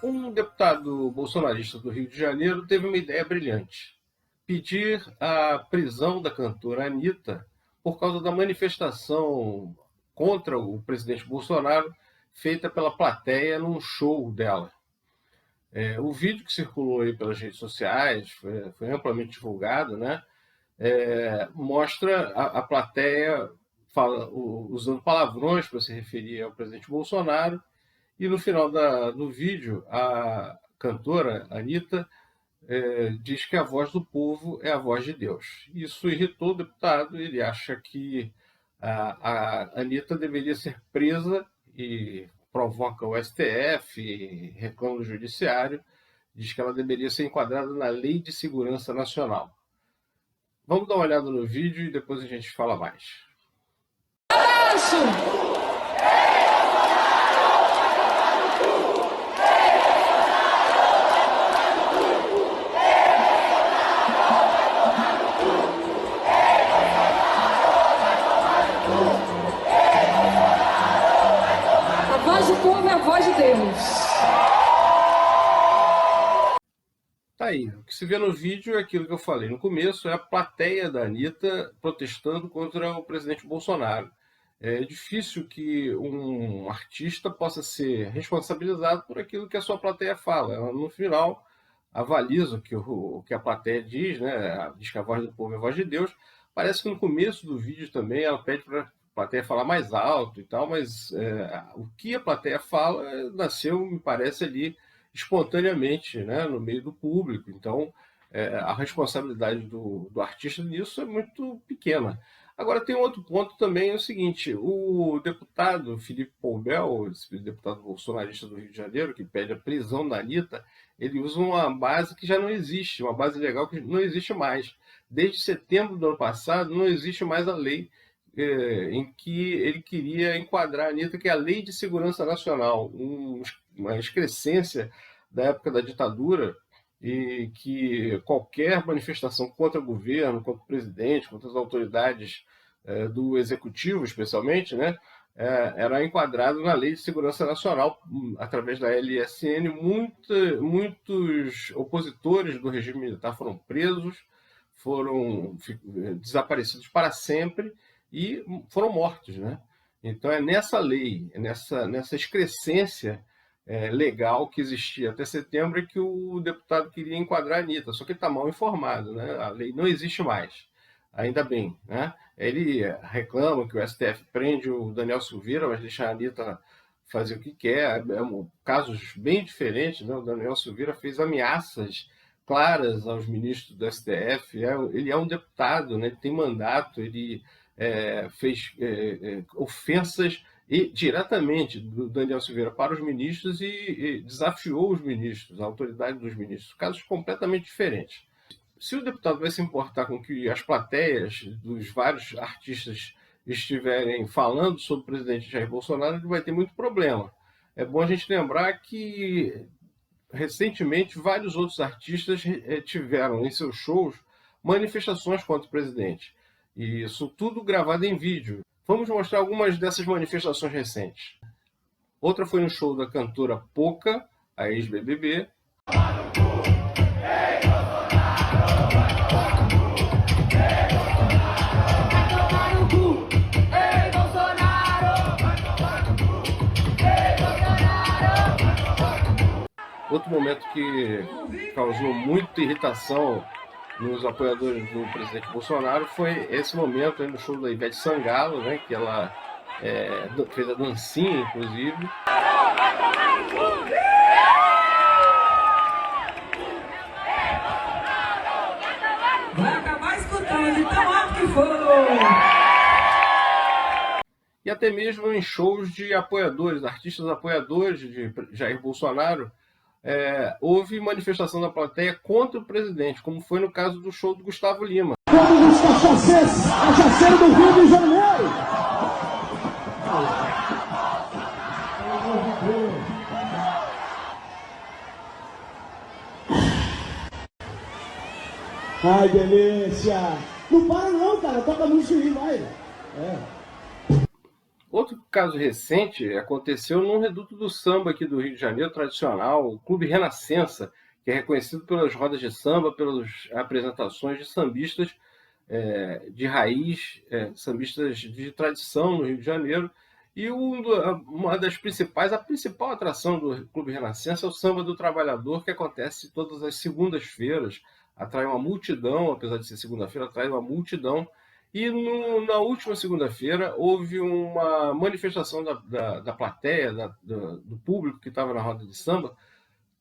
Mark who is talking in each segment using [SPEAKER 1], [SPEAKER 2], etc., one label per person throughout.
[SPEAKER 1] Um deputado bolsonarista do Rio de Janeiro teve uma ideia brilhante: pedir a prisão da cantora Anitta por causa da manifestação contra o presidente Bolsonaro feita pela plateia num show dela. O vídeo que circulou aí pelas redes sociais, foi amplamente divulgado, né? Mostra a plateia usando palavrões para se referir ao presidente Bolsonaro, e no final do vídeo, a cantora Anitta diz que a voz do povo é a voz de Deus. Isso irritou o deputado, ele acha que a Anitta deveria ser presa e provoca o STF, reclama do judiciário, diz que ela deveria ser enquadrada na Lei de Segurança Nacional. Vamos dar uma olhada no vídeo e depois a gente fala mais.
[SPEAKER 2] A voz do povo é a voz de Deus.
[SPEAKER 1] Tá aí, o que se vê no vídeo é aquilo que eu falei no começo, é a plateia da Anitta protestando contra o presidente Bolsonaro. É difícil que um artista possa ser responsabilizado por aquilo que a sua plateia fala. Ela, no final, avaliza o que a plateia diz, né? Diz que a voz do povo é a voz de Deus. Parece que no começo do vídeo também ela pede para a plateia falar mais alto e tal, mas o que a plateia fala nasceu, me parece, ali espontaneamente, né, no meio do público. Então, a responsabilidade do artista nisso é muito pequena. Agora, tem um outro ponto também, é o seguinte: o deputado Felipe Pombel, esse deputado bolsonarista do Rio de Janeiro, que pede a prisão da Anitta, ele usa uma base que já não existe, uma base legal que não existe mais. Desde setembro do ano passado, não existe mais a lei em que ele queria enquadrar a Anitta, que é a Lei de Segurança Nacional, uma excrescência da época da ditadura, e que qualquer manifestação contra o governo, contra o presidente, contra as autoridades do executivo, especialmente, né, era enquadrado na Lei de Segurança Nacional, através da LSN. Muitos opositores do regime militar foram presos, foram desaparecidos para sempre e foram mortos, né? Então é nessa lei, nessa excrescência legal que existia até setembro, que o deputado queria enquadrar a Anitta, só que ele está mal informado, né? A lei não existe mais, ainda bem, né? Ele reclama que o STF prende o Daniel Silveira, mas deixa a Anitta fazer o que quer. Casos bem diferentes, né? O Daniel Silveira fez ameaças claras aos ministros do STF, ele é um deputado, né? Ele tem mandato, ele fez ofensas diretamente do Daniel Silveira para os ministros e desafiou os ministros, a autoridade dos ministros, casos completamente diferentes. Se o deputado vai se importar com que as plateias dos vários artistas estiverem falando sobre o presidente Jair Bolsonaro, ele vai ter muito problema. É bom a gente lembrar que, recentemente, vários outros artistas tiveram em seus shows manifestações contra o presidente. E isso tudo gravado em vídeo. Vamos mostrar algumas dessas manifestações recentes. Outra foi no show da cantora Poca, a ex-BBB. Outro momento que causou muita irritação nos apoiadores do presidente Bolsonaro foi esse momento aí no show da Ivete Sangalo, né, que ela fez a dancinha, inclusive.
[SPEAKER 2] Vai acabar escutando de tão alto que for.
[SPEAKER 1] E até mesmo em shows de apoiadores, artistas apoiadores de Jair Bolsonaro, houve manifestação da plateia contra o presidente, como foi no caso do show do Gustavo Lima.
[SPEAKER 3] Todos os cachaceiros, cachaceiro do Rio de Janeiro. Ai, delícia. Não para não, cara. Toca a música aí, vai.
[SPEAKER 1] Outro caso recente aconteceu num reduto do samba aqui do Rio de Janeiro, tradicional, o Clube Renascença, que é reconhecido pelas rodas de samba, pelas apresentações de sambistas de raiz, sambistas de tradição no Rio de Janeiro. E uma das principais, a principal atração do Clube Renascença é o Samba do Trabalhador, que acontece todas as segundas-feiras, atrai uma multidão, apesar de ser segunda-feira, atrai uma multidão. E na última segunda-feira houve uma manifestação da plateia, do público que estava na roda de samba,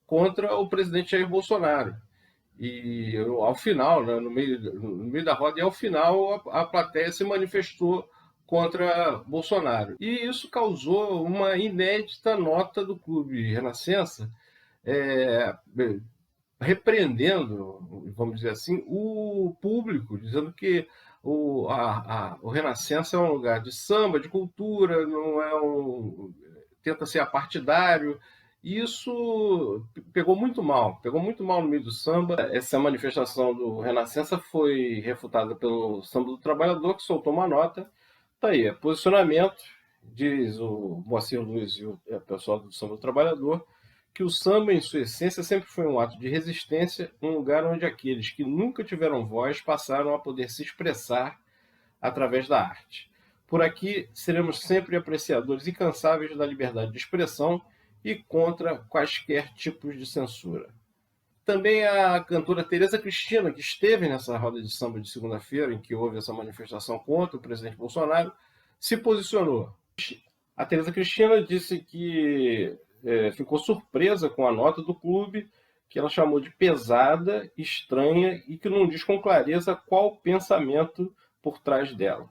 [SPEAKER 1] contra o presidente Jair Bolsonaro. E ao final, né, no meio da roda, e ao final a plateia se manifestou contra Bolsonaro. E isso causou uma inédita nota do Clube Renascença, é, repreendendo, vamos dizer assim, o público, dizendo que o Renascença é um lugar de samba, de cultura, não é tenta ser apartidário. E isso pegou muito mal no meio do samba. Essa manifestação do Renascença foi refutada pelo Samba do Trabalhador, que soltou uma nota. Tá aí, posicionamento, diz o Moacir Luiz e o pessoal do Samba do Trabalhador, que o samba, em sua essência, sempre foi um ato de resistência, um lugar onde aqueles que nunca tiveram voz passaram a poder se expressar através da arte. Por aqui, seremos sempre apreciadores incansáveis da liberdade de expressão e contra quaisquer tipos de censura. Também a cantora Tereza Cristina, que esteve nessa roda de samba de segunda-feira, em que houve essa manifestação contra o presidente Bolsonaro, se posicionou. A Tereza Cristina disse que ficou surpresa com a nota do clube, que ela chamou de pesada, estranha e que não diz com clareza qual o pensamento por trás dela.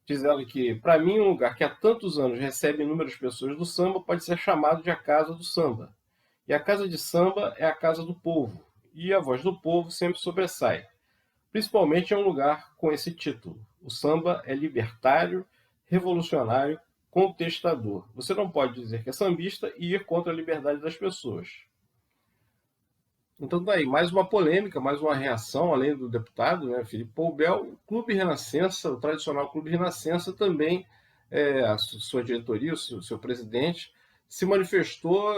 [SPEAKER 1] Diz ela que, para mim, um lugar que há tantos anos recebe inúmeras pessoas do samba pode ser chamado de a Casa do Samba. E a Casa de Samba é a casa do povo, e a voz do povo sempre sobressai. Principalmente em um lugar com esse título. O samba é libertário, revolucionário, contestador. Você não pode dizer que é sambista e ir contra a liberdade das pessoas. Então, daí, mais uma polêmica, mais uma reação, além do deputado, né, Felipe Poubel. O Clube Renascença, o tradicional Clube Renascença, também, a sua diretoria, o seu presidente, se manifestou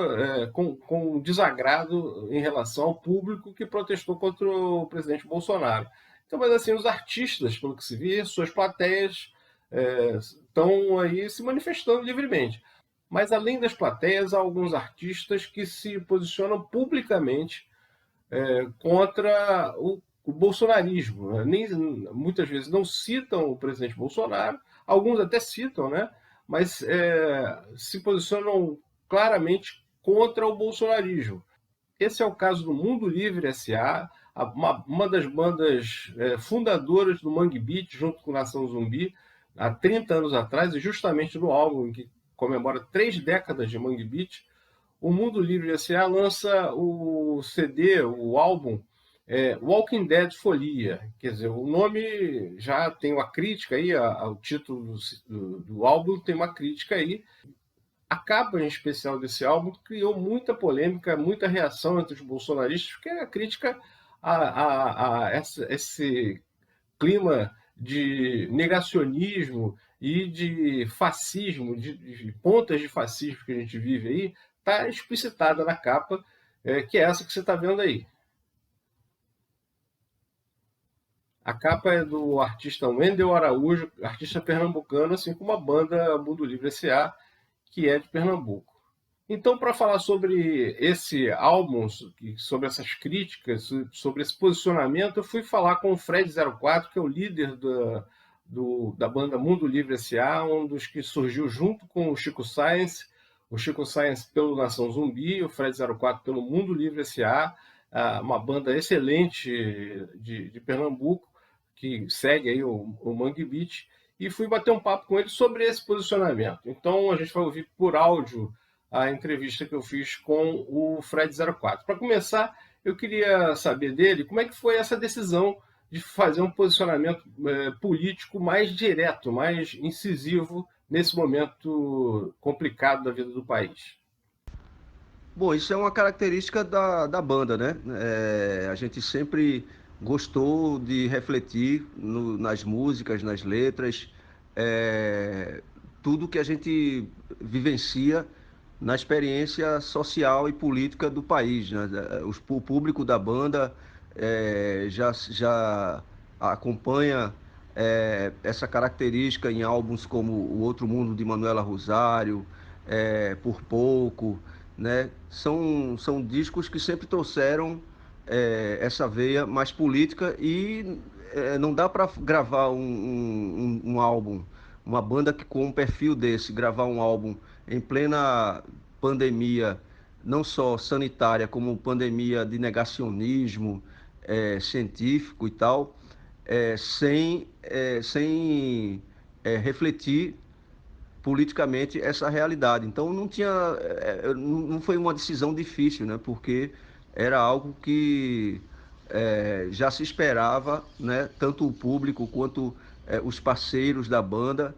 [SPEAKER 1] com desagrado em relação ao público que protestou contra o presidente Bolsonaro. Então, mas assim, os artistas, pelo que se vê, suas plateias estão aí se manifestando livremente. Mas, além das plateias, há alguns artistas que se posicionam publicamente contra o bolsonarismo. Né? Muitas vezes não citam o presidente Bolsonaro, alguns até citam, né? Mas se posicionam claramente contra o bolsonarismo. Esse é o caso do Mundo Livre S.A., uma das bandas fundadoras do Mangue Beat, junto com Nação Zumbi, há 30 anos atrás, e justamente no álbum que comemora 3 décadas de Mangue Beat, o Mundo Livre S.A. lança o CD, o álbum Walking Dead Folia. Quer dizer, o nome já tem uma crítica aí, o título do álbum tem uma crítica aí. A capa, em especial, desse álbum criou muita polêmica, muita reação entre os bolsonaristas, porque é a crítica a esse clima de negacionismo e de fascismo, de pontas de fascismo que a gente vive aí, está explicitada na capa, que é essa que você está vendo aí. A capa é do artista Wendel Araújo, artista pernambucano, assim como a banda Mundo Livre S.A., que é de Pernambuco. Então, para falar sobre esse álbum, sobre essas críticas, sobre esse posicionamento, eu fui falar com o Fred04, que é o líder da banda Mundo Livre S.A., um dos que surgiu junto com o Chico Science pelo Nação Zumbi, o Fred04 pelo Mundo Livre S.A., uma banda excelente de Pernambuco, que segue aí o Mangue Beat, e fui bater um papo com ele sobre esse posicionamento. Então, a gente vai ouvir por áudio a entrevista que eu fiz com o Fred04. Para começar, eu queria saber dele como é que foi essa decisão de fazer um posicionamento político mais direto, mais incisivo nesse momento complicado da vida do país.
[SPEAKER 4] Bom, isso é uma característica da banda, né? A gente sempre gostou de refletir nas músicas, nas letras, tudo que a gente vivencia na experiência social e política do país, né? O público da banda já acompanha essa característica em álbuns como O Outro Mundo de Manuela Rosário, Por Pouco, né? São discos que sempre trouxeram essa veia mais política e não dá para gravar um álbum, uma banda que com um perfil desse, gravar um álbum em plena pandemia, não só sanitária, como pandemia de negacionismo científico e tal, sem refletir politicamente essa realidade. Então não tinha, não foi uma decisão difícil, né? Porque era algo que já se esperava, né? Tanto o público quanto os parceiros da banda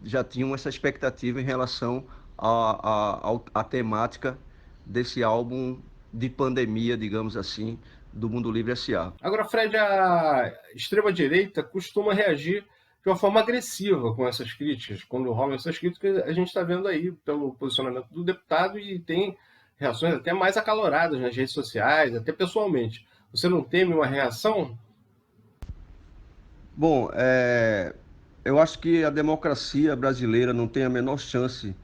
[SPEAKER 4] já tinham essa expectativa em relação à temática desse álbum de pandemia, digamos assim, do Mundo Livre S.A.
[SPEAKER 1] Agora, Fred, a extrema-direita costuma reagir de uma forma agressiva com essas críticas. Quando rolam essas críticas, a gente está vendo aí pelo posicionamento do deputado e tem reações até mais acaloradas nas redes sociais, até pessoalmente. Você não teme uma reação?
[SPEAKER 4] Bom, eu acho que a democracia brasileira não tem a menor chance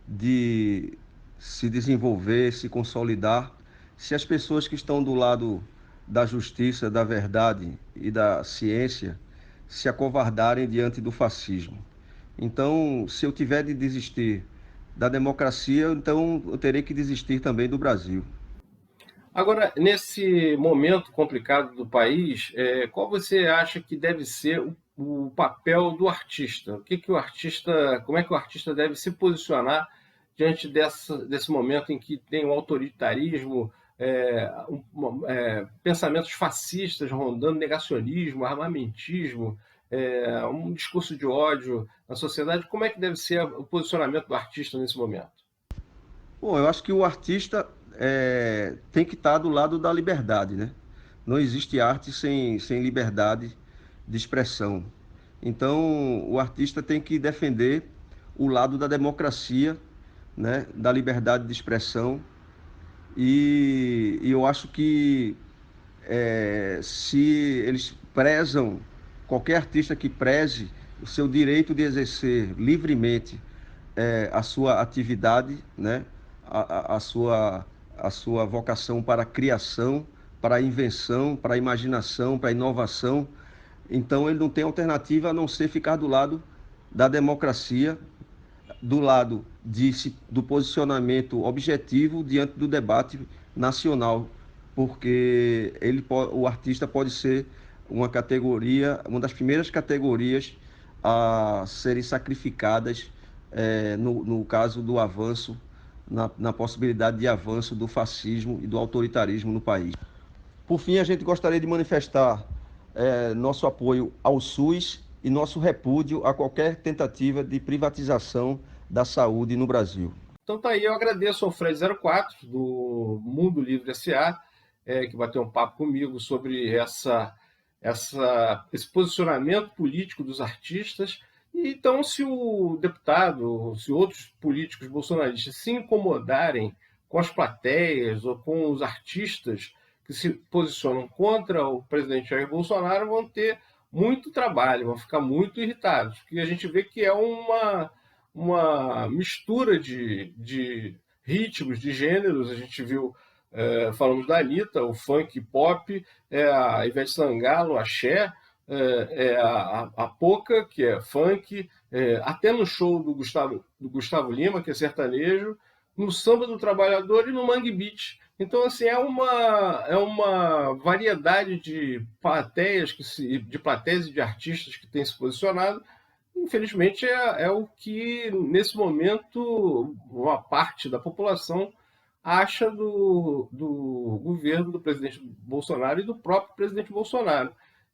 [SPEAKER 4] de se desenvolver, se consolidar, se as pessoas que estão do lado da justiça, da verdade e da ciência se acovardarem diante do fascismo. Então, se eu tiver de desistir da democracia, então eu terei que desistir também do Brasil.
[SPEAKER 1] Agora, nesse momento complicado do país, qual você acha que deve ser o papel do artista? Como é que o artista deve se posicionar diante desse momento em que tem um autoritarismo, pensamentos fascistas rondando, negacionismo, armamentismo, um discurso de ódio na sociedade? Como é que deve ser o posicionamento do artista nesse momento?
[SPEAKER 4] Bom, eu acho que o artista tem que estar do lado da liberdade, né? Não existe arte sem liberdade de expressão. Então, o artista tem que defender o lado da democracia, né? Da liberdade de expressão. E eu acho que se eles prezam, qualquer artista que preze o seu direito de exercer livremente a sua atividade, né? A sua vocação para a criação, para a invenção, para a imaginação, para a inovação. Então ele não tem alternativa a não ser ficar do lado da democracia, do lado do posicionamento objetivo diante do debate nacional, porque o artista pode ser uma categoria, uma das primeiras categorias a serem sacrificadas no caso do avanço, na possibilidade de avanço do fascismo e do autoritarismo no país. Por fim, a gente gostaria de manifestar nosso apoio ao SUS e nosso repúdio a qualquer tentativa de privatização da saúde no Brasil.
[SPEAKER 1] Então tá aí, eu agradeço ao Fred04 do Mundo Livre S.A., que bateu um papo comigo sobre esse posicionamento político dos artistas. E, então, se o deputado, se outros políticos bolsonaristas se incomodarem com as plateias ou com os artistas que se posicionam contra o presidente Jair Bolsonaro, vão ter muito trabalho, vão ficar muito irritados, porque a gente vê que é uma mistura de ritmos, de gêneros. A gente viu, falamos da Anitta, o funk pop, a Ivete Sangalo, o axé, a Poca, que é funk, até no show do Gustavo Lima, que é sertanejo, no Samba do Trabalhador e no Mangue Beat. Então, assim, é uma variedade de plateias, de plateias e de artistas que têm se posicionado. Infelizmente, é o que, nesse momento, uma parte da população acha do governo do presidente Bolsonaro e do próprio presidente Bolsonaro.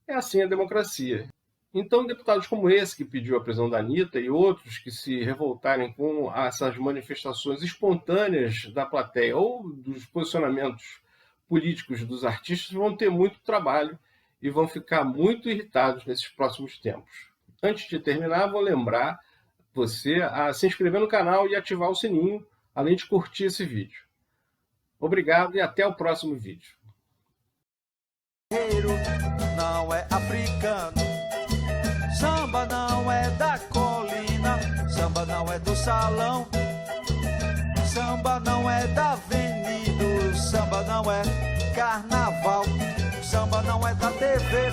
[SPEAKER 1] É assim a democracia. Então, deputados como esse, que pediu a prisão da Anitta, e outros que se revoltarem com essas manifestações espontâneas da plateia ou dos posicionamentos políticos dos artistas, vão ter muito trabalho e vão ficar muito irritados nesses próximos tempos. Antes de terminar, vou lembrar você a se inscrever no canal e ativar o sininho, além de curtir esse vídeo. Obrigado e até o próximo vídeo.
[SPEAKER 5] Não é africano, samba não é da colina, samba não é do salão, samba não é da avenida, samba não é carnaval, samba não é da TV,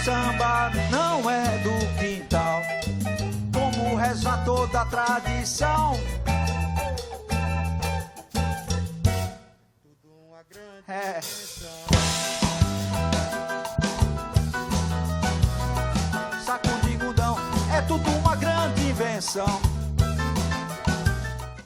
[SPEAKER 5] samba não é do quintal, como reza toda a tradição. É. Sacudigudão é tudo uma grande invenção.